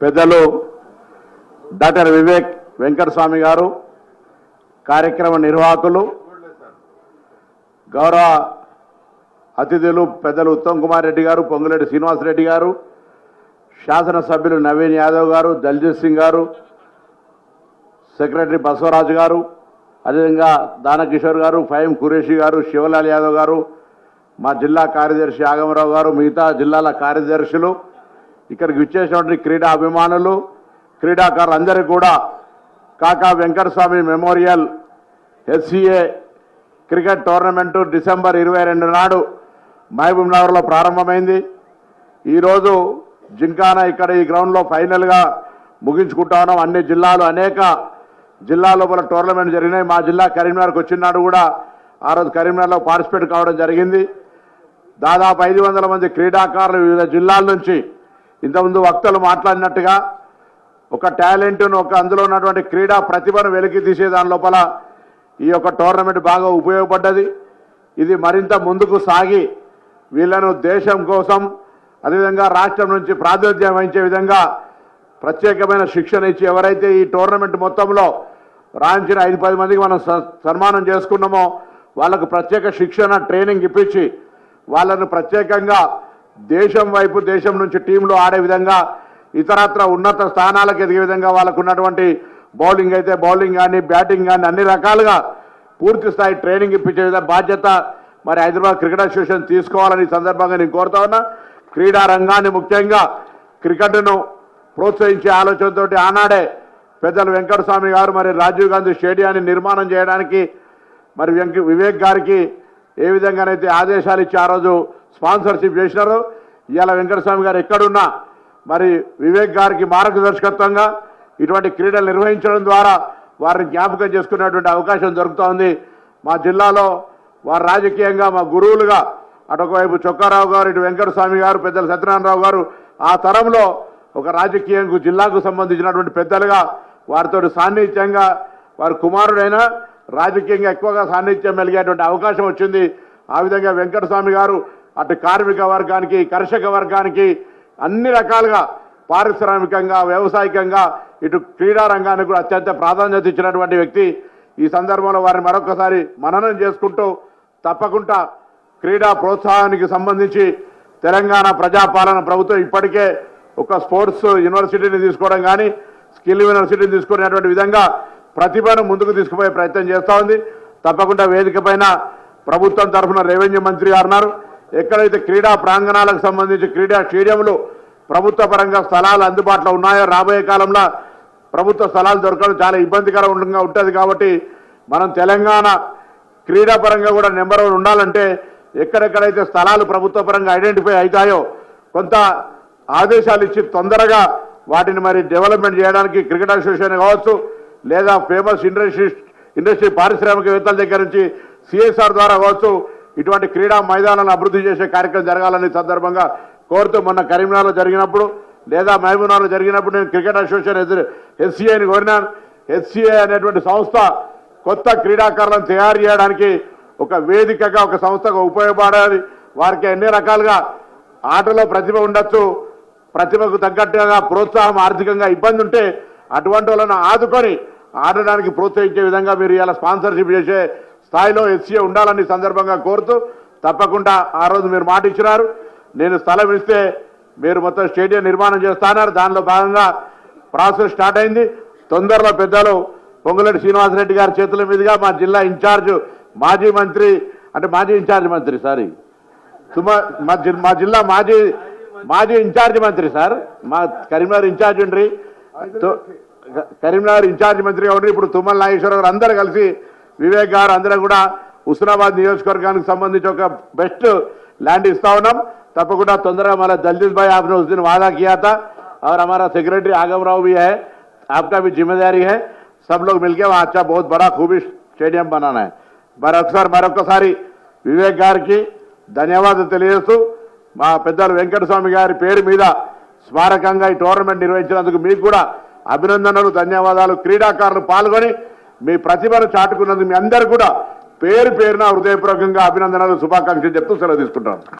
పెద్దలు డాక్టర్ వివేక్ వెంకటస్వామి గారు, కార్యక్రమ నిర్వాహకులు, గౌరవ అతిథులు పెద్దలు ఉత్తమ్ కుమార్ రెడ్డి గారు, పొంగులేటి శ్రీనివాసరెడ్డి గారు, శాసనసభ్యులు నవీన్ యాదవ్ గారు, దల్జిత్ సింగ్ గారు, సెక్రటరీ బసవరాజు గారు, అదేవిధంగా దానకిషోర్ గారు, ఫహీం ఖురేషి గారు, శివలాల్ యాదవ్ గారు, మా జిల్లా కార్యదర్శి ఆగమరావు గారు, మిగతా జిల్లాల కార్యదర్శులు, ఇక్కడికి విచ్చేసినటువంటి క్రీడా అభిమానులు, క్రీడాకారులు అందరికీ కూడా కాకా Venkataswamy memorial SCA cricket tournament December 22 నాడు మహబూబ్ నగర్లో ప్రారంభమైంది. ఈరోజు జింకానా ఇక్కడ ఈ గ్రౌండ్లో ఫైనల్గా ముగించుకుంటా ఉన్నాం. అన్ని జిల్లాలు, అనేక జిల్లాల లోపల టోర్నమెంట్ జరిగినాయి. మా జిల్లా కరీంనగర్కి వచ్చినాడు కూడా ఆ రోజు కరీంనగర్లో పార్టిసిపేట్ కావడం జరిగింది. దాదాపు 500 మంది క్రీడాకారులు వివిధ జిల్లాల నుంచి, ఇంతకుముందు వక్తలు మాట్లాడినట్టుగా ఒక టాలెంట్ను, ఒక అందులో ఉన్నటువంటి క్రీడా ప్రతిభను వెలికి తీసే దాని లోపల ఈ యొక్క టోర్నమెంట్ బాగా ఉపయోగపడ్డది. ఇది మరింత ముందుకు సాగి వీళ్ళను దేశం కోసం, అదేవిధంగా రాష్ట్రం నుంచి ప్రాతినిధ్యం వహించే విధంగా ప్రత్యేకమైన శిక్షణ ఇచ్చి, ఎవరైతే ఈ టోర్నమెంట్ మొత్తంలో రాణించిన 5-10 మందికి మనం సన్మానం చేసుకున్నామో వాళ్ళకు ప్రత్యేక శిక్షణ ట్రైనింగ్ ఇప్పించి వాళ్ళను ప్రత్యేకంగా దేశం వైపు, దేశం నుంచి టీంలో ఆడే విధంగా, ఇతరత్ర ఉన్నత స్థానాలకు ఎదిగే విధంగా వాళ్ళకు ఉన్నటువంటి బౌలింగ్ అయితే బౌలింగ్ కానీ, బ్యాటింగ్ కానీ అన్ని రకాలుగా పూర్తి స్థాయి ట్రైనింగ్ ఇప్పించే విధంగా బాధ్యత మరి హైదరాబాద్ క్రికెట్ అసోసియేషన్ తీసుకోవాలని ఈ సందర్భంగా నేను కోరుతా ఉన్నా. క్రీడా రంగాన్ని, ముఖ్యంగా క్రికెట్ను ప్రోత్సహించే ఆలోచనతో ఆనాడే పెద్దలు వెంకటస్వామి గారు మరి రాజీవ్ గాంధీ స్టేడియాన్ని నిర్మాణం చేయడానికి మరి వివేక్ గారికి ఏ విధంగానైతే ఆదేశాలు ఇచ్చి ఆ రోజు స్పాన్సర్షిప్ చేసినారో, ఇవాళ వెంకటస్వామి గారు ఎక్కడున్నా మరి వివేక్ గారికి మార్గదర్శకత్వంగా ఇటువంటి క్రీడలు నిర్వహించడం ద్వారా వారిని జ్ఞాపకం చేసుకునేటువంటి అవకాశం దొరుకుతోంది. మా జిల్లాలో వారు రాజకీయంగా మా గురువులుగా అటొకవైపు చొక్కారావు గారు, ఇటు వెంకటస్వామి గారు, పెద్దలు సత్యనారాయణరావు గారు ఆ తరంలో ఒక రాజకీయంకు జిల్లాకు సంబంధించినటువంటి పెద్దలుగా వారితో సాన్నిధ్యంగా, వారి కుమారుడైనా రాజకీయంగా ఎక్కువగా సాన్నిధ్యం మెలిగేటువంటి అవకాశం వచ్చింది. ఆ విధంగా వెంకటస్వామి గారు అటు కార్మిక వర్గానికి, కర్షక వర్గానికి అన్ని రకాలుగా పారిశ్రామికంగా, వ్యవసాయకంగా, ఇటు క్రీడా రంగానికి కూడా అత్యంత ప్రాధాన్యత ఇచ్చినటువంటి వ్యక్తి. ఈ సందర్భంలో వారిని మరొకసారి మననం చేసుకుంటూ తప్పకుండా క్రీడా ప్రోత్సాహానికి సంబంధించి తెలంగాణ ప్రజాపాలన ప్రభుత్వం ఇప్పటికే ఒక స్పోర్ట్స్ యూనివర్సిటీని తీసుకోవడం కానీ, స్కిల్ యూనివర్సిటీని తీసుకునేటువంటి విధంగా ప్రతిభను ముందుకు తీసుకుపోయే ప్రయత్నం చేస్తూ ఉంది. తప్పకుండా వేదిక పైన ప్రభుత్వం తరఫున రెవెన్యూ మంత్రి గారు ఉన్నారు. ఎక్కడైతే క్రీడా ప్రాంగణాలకు సంబంధించి క్రీడా స్టేడియంలు ప్రభుత్వ పరంగా స్థలాలు అందుబాటులో ఉన్నాయో, రాబోయే కాలంలో ప్రభుత్వ స్థలాలు దొరకడం చాలా ఇబ్బందికరంగా ఉంటుంది. కాబట్టి మనం తెలంగాణ క్రీడా పరంగా కూడా నెంబర్ 1 ఉండాలంటే ఎక్కడెక్కడైతే స్థలాలు ప్రభుత్వ పరంగా ఐడెంటిఫై అవుతాయో కొంత ఆదేశాలు ఇచ్చి తొందరగా వాటిని మరి డెవలప్మెంట్ చేయడానికి క్రికెట్ అసోసియేషన్ కావచ్చు, లేదా ఫేమస్ ఇండస్ట్రీ పారిశ్రామికవేత్తల దగ్గర నుంచి సిఎస్ఆర్ ద్వారా కావచ్చు, ఇటువంటి క్రీడా మైదానాలను అభివృద్ధి చేసే కార్యక్రమం జరగాలని సందర్భంగా కోరుతూ, మొన్న కరీంనగర్లో జరిగినప్పుడు లేదా మహబూబ్నగర్లో జరిగినప్పుడు నేను క్రికెట్ అసోసియేషన్ ఎస్సీఐని కోరినాను. ఎస్సీఐ అనేటువంటి సంస్థ కొత్త క్రీడాకారులను తయారు చేయడానికి ఒక వేదికగా, ఒక సంస్థగా ఉపయోగపడాలి. వారికి అన్ని రకాలుగా ఆటలో ప్రతిభ ఉండొచ్చు, ప్రతిభకు తగ్గట్టుగా ప్రోత్సాహం, ఆర్థికంగా ఇబ్బంది ఉంటే అటువంటి వాళ్ళను ఆదుకొని ఆడడానికి ప్రోత్సహించే విధంగా మీరు ఇలా స్పాన్సర్షిప్ చేసే స్థాయిలో ఎస్సీఏ ఉండాలని సందర్భంగా కోరుతూ, తప్పకుండా ఆ రోజు మీరు మాట ఇచ్చినారు. నేను స్థలం ఇస్తే మీరు మొత్తం స్టేడియం నిర్మాణం చేస్తున్నారు. దానిలో భాగంగా ప్రాసెస్ స్టార్ట్ అయింది. తొందరలో పెద్దలు పొంగులేటి శ్రీనివాసరెడ్డి గారి చేతుల మీదుగా మా జిల్లా ఇన్ఛార్జ్ మాజీ మంత్రి, అంటే మాజీ ఇన్ఛార్జ్ మంత్రి సారీ మా జిల్లా మాజీ ఇన్ఛార్జ్ మంత్రి సార్, మా కరీంనగర్ ఇన్ఛార్జ్ ఉండ్రి, కరీంనగర్ ఇన్ఛార్జ్ మంత్రిగా ఉండి ఇప్పుడు తుమ్మల నాగేశ్వరరావు గారు అందరూ కలిసి, వివేక్ గారు అందరూ కూడా హుస్నాబాద్ నియోజకవర్గానికి సంబంధించి ఒక బెస్ట్ ల్యాండ్ ఇస్తా ఉన్నాం. तपकुटा तोंदरगा हमारा दलजीत भाई आपने उस दिन वादा किया था और हमारा सेक्रेटरी आगमराव भी है, आपका भी जिम्मेदारी है, सब लोग मिलकर वहाँ अच्छा बहुत बड़ा खूबी स्टेडियम बनाना है. మరొకసారి వివేక్ గారికి ధన్యవాదాలు తెలియజేస్తూ మా పెద్దలు వెంకటస్వామి గారి పేరు మీద స్మారకంగా ఈ టోర్నమెంట్ నిర్వహించినందుకు మీకు కూడా అభినందనలు, ధన్యవాదాలు. క్రీడాకారులు పాల్గొని మీ ప్రతిభను చాటుకున్నందుకు మీ అందరూ కూడా పేరు పేరున హృదయపూర్వకంగా అభినందనలు, శుభాకాంక్షలు చెప్తూ సెలవు తీసుకుంటాను.